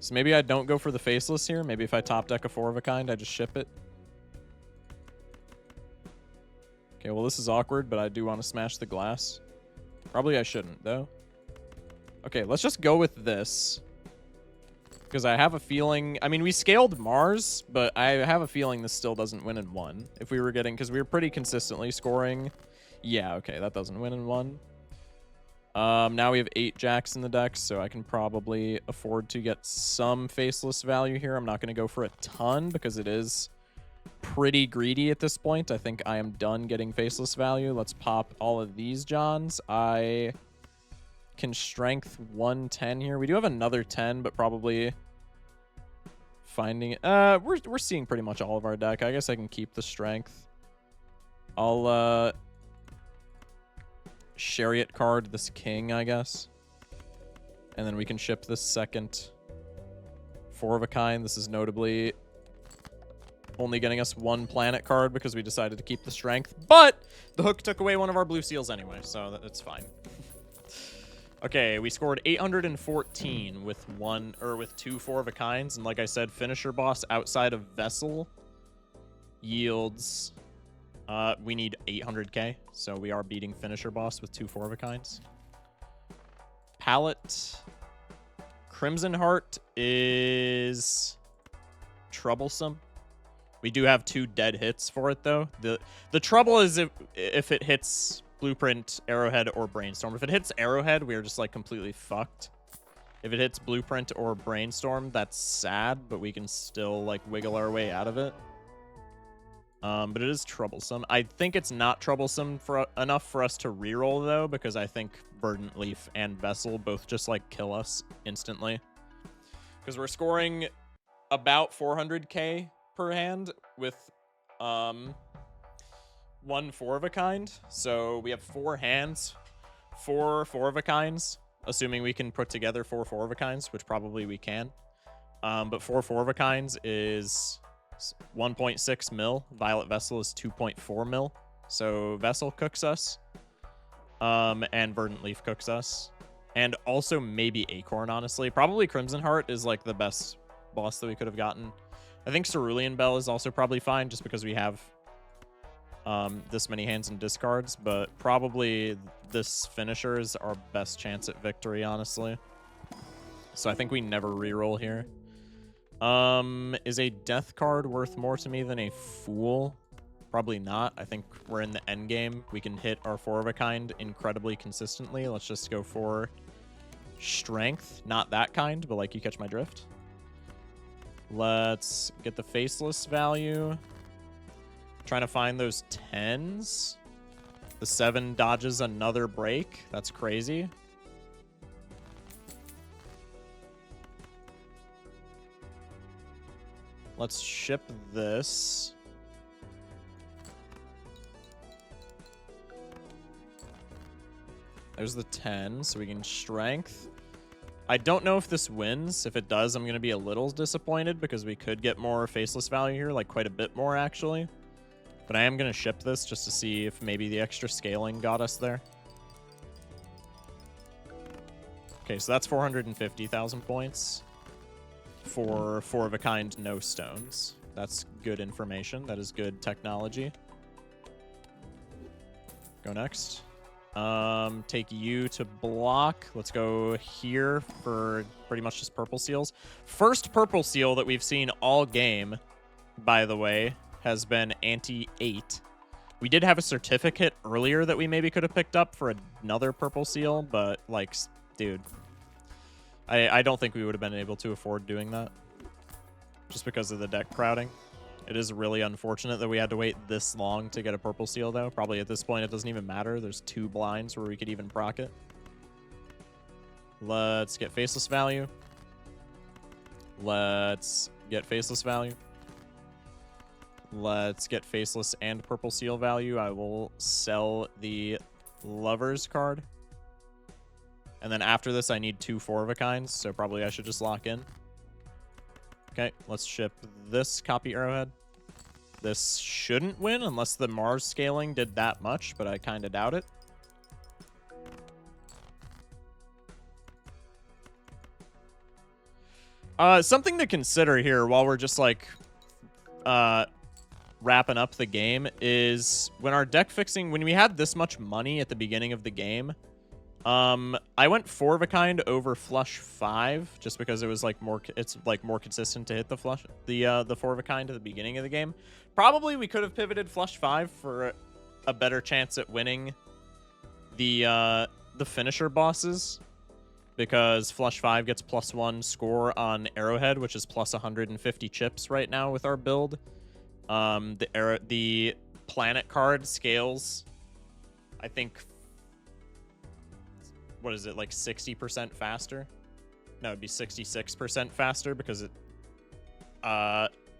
So maybe I don't go for the faceless here. Maybe if I top deck a 4 of a kind, I just ship it. Okay, well, this is awkward, but I do want to smash the glass. Probably I shouldn't, though. Okay, let's just go with this. Because I have a feeling... I mean, we scaled Mars, but I have a feeling this still doesn't win in 1. If we were getting... Because we were pretty consistently scoring... Yeah, okay, that doesn't win in 1. Now we have 8 jacks in the deck, so I can probably afford to get some faceless value here. I'm not going to go for a ton because it is pretty greedy at this point. I think I am done getting faceless value. Let's pop all of these Johns. I can strength 110 here. We do have another 10, but probably finding it. We're seeing pretty much all of our deck. I guess I can keep the strength. I'll chariot card this king, I guess. And then we can ship this second 4 of a kind. This is notably only getting us 1 planet card because we decided to keep the strength. But the hook took away one of our blue seals anyway, so it's fine. Okay, we scored 814 with 2 4-of-a-kinds, and like I said, finisher boss outside of Vessel yields. We need 800k, so we are beating finisher boss with 2 4-of-a-kinds. Palette. Crimson Heart is troublesome. We do have 2 dead hits for it, though. The trouble is if it hits Blueprint, Arrowhead, or Brainstorm. If it hits Arrowhead, we are just, like, completely fucked. If it hits Blueprint or Brainstorm, that's sad, but we can still, like, wiggle our way out of it. But it is troublesome. I think it's not troublesome enough for us to reroll, though, because I think Verdant Leaf and Vessel both just, like, kill us instantly. Because we're scoring about 400k per hand with 1 4-of-a-kind. So we have 4 hands, 4 4-of-a-kinds, assuming we can put together 4 4-of-a-kinds, which probably we can. But 4 4-of-a-kinds is 1.6 mil. Violet Vessel is 2.4 mil. So Vessel cooks us. And Verdant Leaf cooks us. And also maybe Acorn, honestly. Probably Crimson Heart is like the best boss that we could have gotten. I think Cerulean Bell is also probably fine just because we have this many hands and discards. But probably this finisher is our best chance at victory, honestly. So I think we never reroll here. Is a death card worth more to me than a Fool? Probably not. I think we're in the end game. We can hit our 4-of-a-kind incredibly consistently. Let's just go for Strength. Not that kind, but like you catch my drift. Let's get the Faceless value. Trying to find those 10s. The 7 dodges another break. That's crazy. Let's ship this. There's the 10, so we can Strength. I don't know if this wins. If it does, I'm going to be a little disappointed because we could get more Faceless value here, like quite a bit more, actually. But I am going to ship this just to see if maybe the extra scaling got us there. Okay, so that's 450,000 points for 4-of-a-kind, no stones. That's good information. That is good technology. Go next. Take you to block. Let's go here for pretty much just purple seals. First purple seal that we've seen all game, by the way, has been anti-8. We did have a certificate earlier that we maybe could have picked up for another purple seal, but, like, dude, I don't think we would have been able to afford doing that just because of the deck crowding. It is really unfortunate that we had to wait this long to get a purple seal, though. Probably at this point, it doesn't even matter. There's 2 blinds where we could even proc it. Let's get Faceless value. Let's get Faceless value. Let's get Faceless and purple seal value. I will sell the Lover's card. And then after this, I need 2 4-of-a-kinds, so probably I should just lock in. Okay, let's ship this copy Arrowhead. This shouldn't win unless the Mars scaling did that much, but I kind of doubt it. Something to consider here while we're just, like, wrapping up the game is when our deck fixing, when we had this much money at the beginning of the game, I went 4-of-a-kind over flush 5 just because it was like more consistent to hit the flush, the 4-of-a-kind at the beginning of the game. Probably we could have pivoted flush 5 for a better chance at winning the finisher bosses, because flush 5 gets +1 score on Arrowhead, which is plus 150 chips right now with our build. The planet card scales, I think, what is it, like 60% faster? No, it'd be 66% faster because it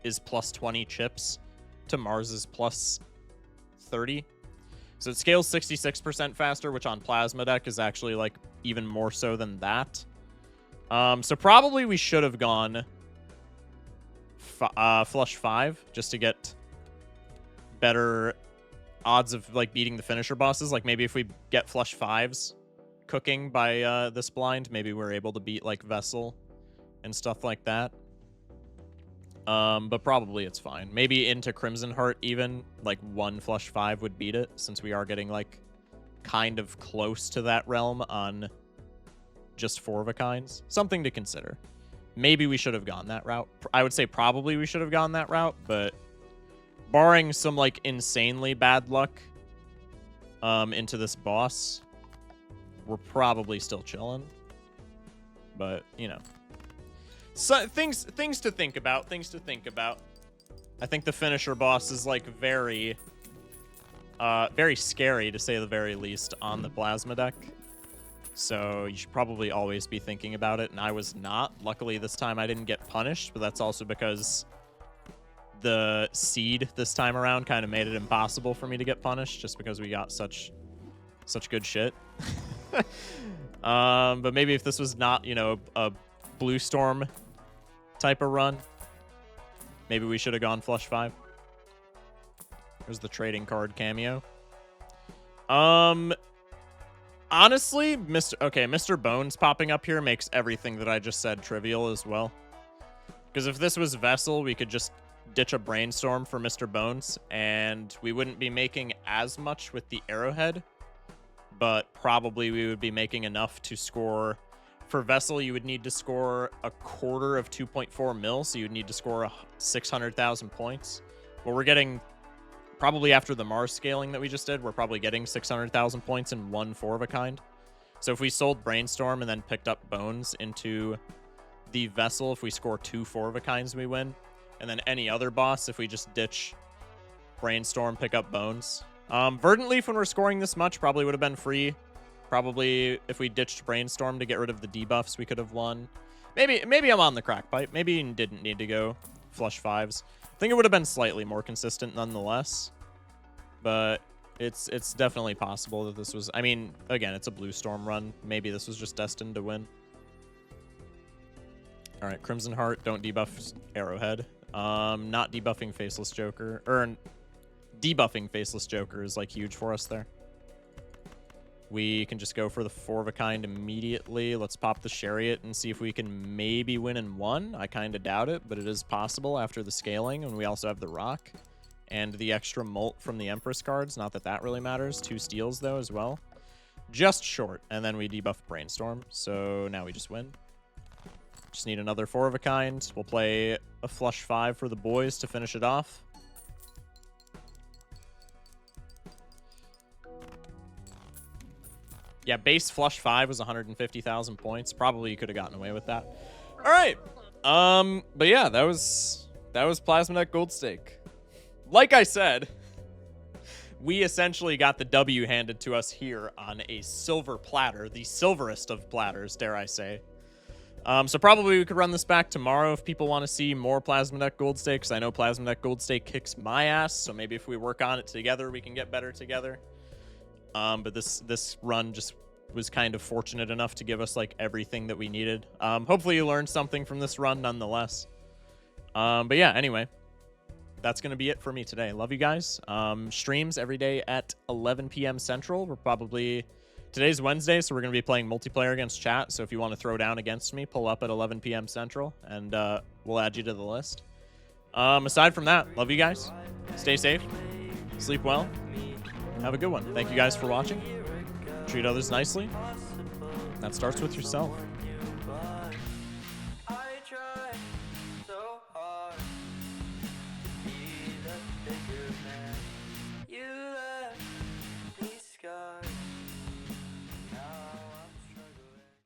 is plus 20 chips to Mars's plus 30. So it scales 66% faster, which on Plasma deck is actually like even more so than that. So probably we should have gone flush 5 just to get better odds of like beating the finisher bosses. Like maybe if we get flush 5s cooking by this blind, maybe we're able to beat like Vessel and stuff like that. But probably it's fine. Maybe into Crimson Heart even, like 1 flush 5 would beat it, since we are getting like kind of close to that realm on just 4 of a kinds. Something to consider. Maybe we should have gone that route. I would say probably we should have gone that route, but barring some like insanely bad luck into this boss, we're probably still chilling. But, you know. So things to think about, I think the finisher boss is like very scary to say the very least on the plasma deck. So you should probably always be thinking about it, and I was not. Luckily this time I didn't get punished, but that's also because the seed this time around kind of made it impossible for me to get punished, just because we got such good shit. But maybe if this was not, you know, a Blue Storm type of run, maybe we should have gone flush 5. There's the trading card cameo. Honestly, Mr. Bones popping up here makes everything that I just said trivial as well. Because if this was Vessel, we could just ditch a Brainstorm for Mr. Bones, and we wouldn't be making as much with the Arrowhead, but probably we would be making enough to score. For Vessel, you would need to score a quarter of 2.4 mil, so you would need to score 600,000 points. Well, we're getting, probably after the Mars scaling that we just did, we're probably getting 600,000 points in 1 4 of a kind. So if we sold Brainstorm and then picked up Bones into the Vessel, if we score 2 4 of a kinds, we win. And then any other boss, if we just ditch Brainstorm, pick up Bones. Verdant Leaf, when we're scoring this much, probably would have been free. Probably if we ditched Brainstorm to get rid of the debuffs, we could have won. Maybe I'm on the crack pipe. Maybe you didn't need to go flush 5s. I think it would have been slightly more consistent nonetheless. But it's definitely possible that this was... I mean, again, it's a Blue Storm run. Maybe this was just destined to win. Alright, Crimson Heart, don't debuff Arrowhead. Not debuffing Faceless Joker. Or debuffing Faceless Joker is, like, huge for us there. We can just go for the 4 of a kind immediately. Let's pop the Chariot and see if we can maybe win in 1. I kind of doubt it, but it is possible after the scaling. And we also have the Rock and the extra Molt from the Empress cards. Not that that really matters. 2 steals, though, as well. Just short. And then we debuff Brainstorm. So now we just win. Just need another 4 of a kind. We'll play a flush 5 for the boys to finish it off. Yeah, base flush 5 was 150,000 points. Probably you could have gotten away with that. All right. But yeah, that was Plasma Deck Gold Stake. Like I said, we essentially got the W handed to us here on a silver platter, the silverest of platters, dare I say. So probably we could run this back tomorrow if people want to see more Plasma Deck Gold Stake, because I know Plasma Deck Gold Stake kicks my ass, so maybe if we work on it together, we can get better together. But this run just was kind of fortunate enough to give us like everything that we needed. Hopefully you learned something from this run nonetheless. But yeah, anyway, that's going to be it for me today. Love you guys. Streams every day at 11 p.m. Central. Today's Wednesday, so we're going to be playing multiplayer against chat. So if you want to throw down against me, pull up at 11 p.m. Central, and we'll add you to the list. Aside from that, love you guys. Stay safe. Sleep well. Have a good one. Thank you guys for watching. Treat others nicely. That starts with yourself.